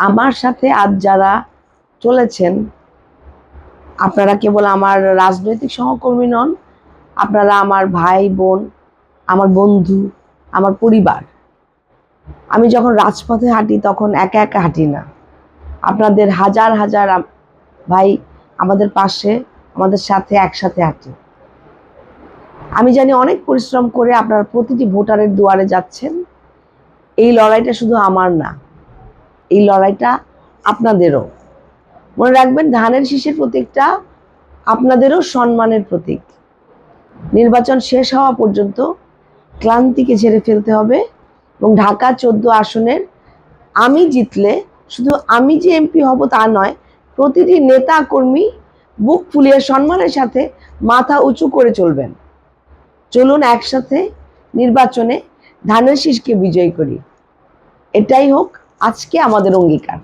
আমার সাথে আজ যারা চলেছেন, আপনারা কেবল আমার রাজনৈতিক সহকর্মী নন, আপনারা আমার ভাই বোন, আমার বন্ধু, আমার পরিবার। আমি যখন রাজপথে হাঁটি তখন একা একা হাঁটি না, আপনাদের হাজার হাজার ভাই আমাদের পাশে, আমাদের সাথে একসাথে হাঁটি। আমি জানি অনেক পরিশ্রম করে আপনারা প্রতিটি ভোটারের দুয়ারে যাচ্ছেন। এই লড়াইটা শুধু আমার না, এই লড়াইটা আপনাদেরও। মনে রাখবেন, ধানের শীষের প্রতীকটা আপনাদেরও সম্মানের প্রতীক। নির্বাচন শেষ হওয়া পর্যন্ত ক্লান্তিকে ঝেড়ে ফেলতে হবে এবং ঢাকা 14 আসনের আমি জিতলে শুধু আমি যে এমপি হব তা নয়, প্রতিটি নেতা কর্মী বুক ফুলিয়ে সম্মানের সাথে মাথা উঁচু করে চলবেন। চলুন একসাথে নির্বাচনে ধানের শীষকে বিজয়ী করি। এটাই হোক আজকে আমাদের অঙ্গীকার।